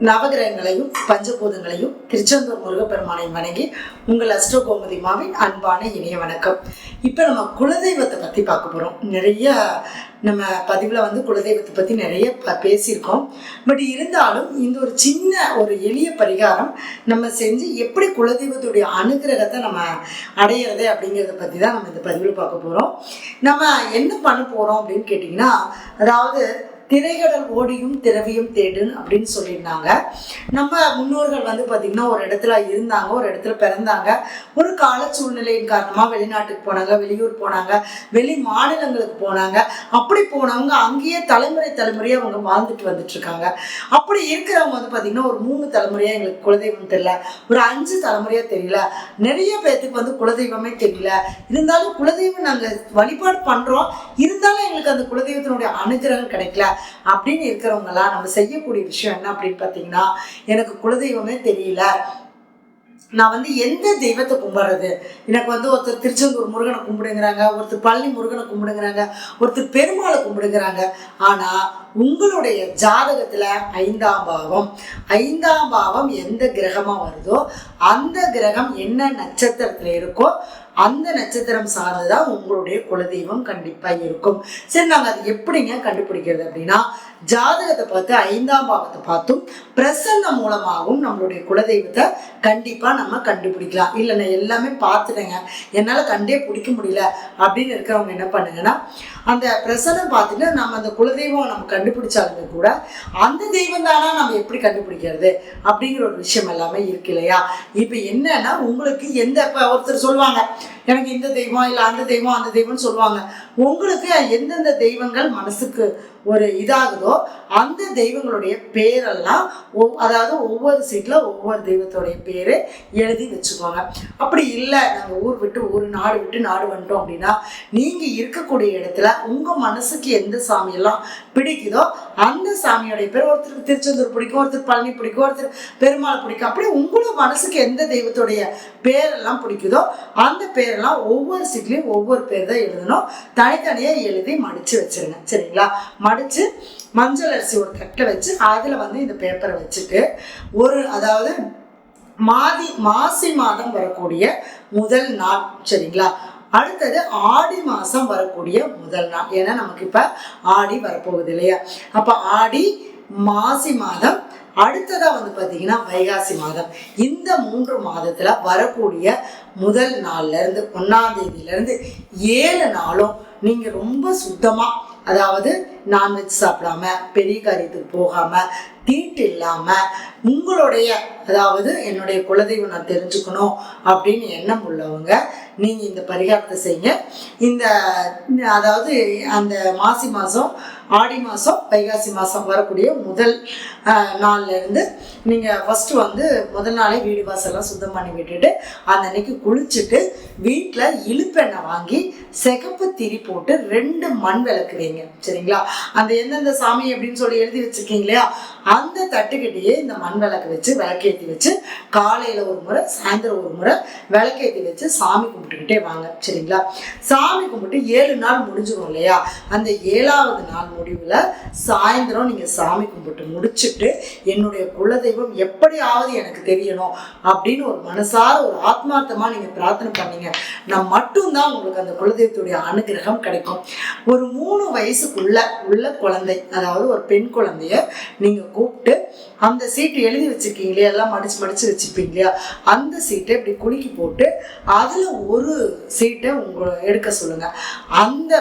நவகிரகங்களையும் பஞ்சபூதங்களையும் திருச்செந்தூர் முருகப்பெருமானையும் வணங்கி உங்கள் அஸ்ட்ரோ கோமதி மாவின் அன்பான இனிய வணக்கம். இப்போ நம்ம குலதெய்வத்தை பற்றி பார்க்க போகிறோம். நிறைய நம்ம பதிவில் குலதெய்வத்தை பற்றி நிறைய பேசியிருக்கோம். பட் இருந்தாலும் இந்த ஒரு சின்ன ஒரு எளிய பரிகாரம் நம்ம செஞ்சு எப்படி குலதெய்வத்துடைய அனுகிரகத்தை நம்ம அடையிறது அப்படிங்கிறத பற்றி தான் நம்ம இந்த பதிவில் பார்க்க போகிறோம். நம்ம என்ன பண்ண போகிறோம் அப்படின்னு கேட்டிங்கன்னா, அதாவது திரைகடல் ஓடியும் திரவியும் தேடுன்னு அப்படின்னு சொல்லியிருந்தாங்க. நம்ம முன்னோர்கள் பார்த்திங்கன்னா ஒரு இடத்துல இருந்தாங்க, ஒரு இடத்துல பிறந்தாங்க. ஒரு கால சூழ்நிலையின் காரணமாக வெளிநாட்டுக்கு போனாங்க, வெளியூர் போனாங்க, வெளி மாநிலங்களுக்கு போனாங்க. அப்படி போனவங்க அங்கேயே தலைமுறையாக அவங்க வாழ்ந்துட்டு வந்துட்டுருக்காங்க. அப்படி இருக்கிறவங்க பார்த்திங்கன்னா ஒரு 3 தலைமுறையாக எங்களுக்கு குலதெய்வம் தெரியல, ஒரு 5 தலைமுறையாக தெரியல, நிறைய பேர்த்துக்கு குலதெய்வமே தெரியல. இருந்தாலும் குலதெய்வம் நாங்கள் வழிபாடு பண்ணுறோம், இருந்தாலும் எங்களுக்கு அந்த குலதெய்வத்தினுடைய அனுகிரகம் கிடைக்கல அப்படின்னு இருக்கிறவங்களாம் நம்ம செய்யக்கூடிய விஷயம் என்ன அப்படின்னு பார்த்தீங்கன்னா, எனக்கு குலதெய்வமே தெரியல, நான் எந்த தெய்வத்தை கும்பிட்றது? எனக்கு ஒருத்தர் திருச்செந்தூர் முருகனை கும்பிடுங்கிறாங்க, ஒருத்தர் பழனி முருகனை கும்பிடுங்கிறாங்க, ஒருத்தர் பெருமாளை கும்பிடுங்கிறாங்க. ஆனால் உங்களுடைய ஜாதகத்தில் 5ஆம் பாவம் எந்த கிரகமாக வருதோ அந்த கிரகம் என்ன நட்சத்திரத்தில் இருக்கோ அந்த நட்சத்திரம் சார்ந்துதான் உங்களுடைய குலதெய்வம் கண்டிப்பாக இருக்கும். சரி, நாங்கள் அது எப்படிங்க கண்டுபிடிக்கிறது அப்படின்னா, ஜாதகத்தை பார்த்து 5ஆம் பாவத்தை பார்த்தும் பிரசன்னம் மூலமாகவும் நம்மளுடைய குலதெய்வத்தை கண்டிப்பாக நம்ம கண்டுபிடிக்கலாம். இல்லை, நான் எல்லாமே பார்த்துட்டேங்க, என்னால் கண்டே பிடிக்க முடியல அப்படின்னு இருக்கிறவங்க என்ன பண்ணுங்கன்னா, அந்த பிரசன்னம் பார்த்துட்டு நம்ம அந்த குலதெய்வம் நம்ம கண்டுபிடிச்சாலுமே கூட அந்த தெய்வம் தானா நம்ம எப்படி கண்டுபிடிக்கிறது அப்படிங்கிற ஒரு விஷயம் எல்லாமே இருக்கு இல்லையா? இப்போ என்னன்னா, உங்களுக்கு ஒருத்தர் சொல்லுவாங்க எனக்கு இந்த தெய்வம் இல்லை அந்த தெய்வம்னு சொல்லுவாங்க. உங்களுக்கு எந்தெந்த தெய்வங்கள் மனசுக்கு ஒரு இதாகுதோ அந்த தெய்வங்களுடைய பேரெல்லாம் அதாவது ஒவ்வொரு சீட்டில் ஒவ்வொரு தெய்வத்தோடைய பேர் எழுதி வச்சுக்கோங்க. அப்படி இல்லை, நாங்கள் ஊர் விட்டு ஊர், நாடு விட்டு நாடு வந்துட்டோம் அப்படின்னா, நீங்கள் இருக்கக்கூடிய இடத்துல உங்கள் மனசுக்கு எந்த சாமியெல்லாம் பிடிக்குதோ அந்த சாமியோடைய பேர், ஒருத்தருக்கு திருச்செந்தூர் பிடிக்கும், ஒருத்தர் பழனி பிடிக்கும், ஒருத்தர் பெருமாள் பிடிக்கும், அப்படி உங்களோட மனசுக்கு எந்த தெய்வத்துடைய பேரெல்லாம் பிடிக்குதோ அந்த பேரெல்லாம் ஒவ்வொரு சீட்லேயும் ஒவ்வொரு பேர் தான் எழுதணும். தனித்தனியாக எழுதி மடித்து வச்சுருங்க. சரிங்களா? மடித்து மஞ்சள் அரிசி ஒரு தட்டில் வச்சு அதில் இந்த பேப்பரை வச்சுட்டு அதாவது மாசி மாதம் வரக்கூடிய முதல் நாள், சரிங்களா, அடுத்தது ஆடி மாதம் வரக்கூடிய முதல் நாள். ஏன்னா நமக்கு இப்போ ஆடி வரப்போகுது இல்லையா? அப்போ ஆடி, மாசி மாதம், அடுத்ததா பார்த்தீங்கன்னா வைகாசி மாதம். இந்த 3 மாதத்தில் வரக்கூடிய முதல் நாள்ல இருந்து 1ஆம் தேதியிலேருந்து 7 நாளும் நீங்கள் ரொம்ப சுத்தமாக, அதாவது நான்வெஜ் சாப்பிடாம, பெரிய காரியத்துக்கு போகாமல், தீட்டு இல்லாமல், உங்களுடைய அதாவது என்னுடைய குலதெய்வம் நான் தெரிஞ்சுக்கணும் அப்படின்னு எண்ணம் உள்ளவங்க நீங்கள் இந்த பரிகாரத்தை செய்யுங்க. அதாவது அந்த மாசி மாதம், ஆடி மாதம், வைகாசி மாதம் வரக்கூடிய முதல் நாள்லேருந்து நீங்கள் ஃபஸ்ட்டு முதல் நாளே வீடு வாசல்லாம் சுத்தம் பண்ணி விட்டுட்டு அந்த அன்னைக்கு குளிச்சுட்டு வீட்டில் இழுப்பெண்ணெய் வாங்கி சிகப்பு திரி போட்டு 2 மண் விளக்கு வைங்க. சரிங்களா? அந்த எந்தெந்த சாமி அப்படின்னு சொல்லி எழுதி வச்சுருக்கீங்க இல்லையா, அந்த தட்டுக்கிட்டேயே இந்த மண் விளக்கு வச்சு விளக்கேற்றி வச்சு காலையில் ஒரு முறை, சாயந்தரம் ஒரு முறை விளக்கேற்றி வச்சு சாமி கும்பிட்டுக்கிட்டே வாங்க. சரிங்களா? சாமி கும்பிட்டு 7 நாள் முடிஞ்சிடும் இல்லையா? அந்த 7ஆவது நாள் முடிவில் சாயந்தரம் நீங்கள் சாமி கும்பிட்டு முடிச்சுட்டு, என்னுடைய குலதெய்வம் எப்படியாவது எனக்கு தெரியணும் அப்படின்னு ஒரு மனசார ஒரு ஆத்மார்த்தமாக நீங்கள் பிரார்த்தனை பண்ணீங்க, நான் மட்டும்தான் உங்களுக்கு அந்த குலதெய்வத்துடைய அனுகிரகம் கிடைக்கும். ஒரு 3 வயசுக்குள்ள உள்ள குழந்தை, அதாவது ஒரு பெண் குழந்தைய நீங்கள் கூப்பிட்டு அந்த சீட்டு எழுதி வச்சிருக்கீங்க இல்லையா, எல்லாம் மடிச்சு வச்சுப்பீங்க இல்லையா, அந்த சீட்டை இப்படி குலுக்கி போட்டு அதில் ஒரு சீட்டை எடுக்க சொல்லுங்க. அந்த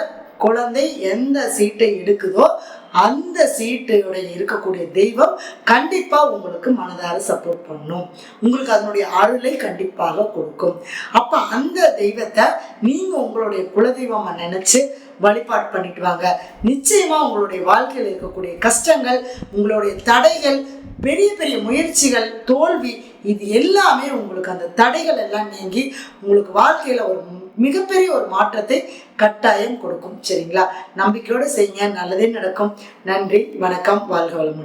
குழந்தை எந்த சீட்டை எடுக்குதோ அந்த சீட்டுடைய இருக்கக்கூடிய தெய்வம் கண்டிப்பாக உங்களுக்கு மனதார சப்போர்ட் பண்ணும், உங்களுக்கு அதனுடைய அருளை கண்டிப்பாக கொடுக்கும். அப்போ அந்த தெய்வத்தை நீங்கள் உங்களுடைய குலதெய்வமாக நினச்சி வழிபாடு பண்ணிட்டு வாங்க. நிச்சயமா உங்களுடைய வாழ்க்கையில் இருக்கக்கூடிய கஷ்டங்கள், உங்களுடைய தடைகள், பெரிய பெரிய முயற்சிகள், தோல்வி, இது எல்லாமே உங்களுக்கு அந்த தடைகள் எல்லாம் நீங்கி உங்களுக்கு வாழ்க்கையில் ஒரு மிகப்பெரிய ஒரு மாற்றத்தை கட்டாயம் கொடுக்கும். சரிங்களா? நம்பிக்கையோடு செய்யுங்க, நல்லதே நடக்கும். நன்றி, வணக்கம், வாழ்க வளமுடன்.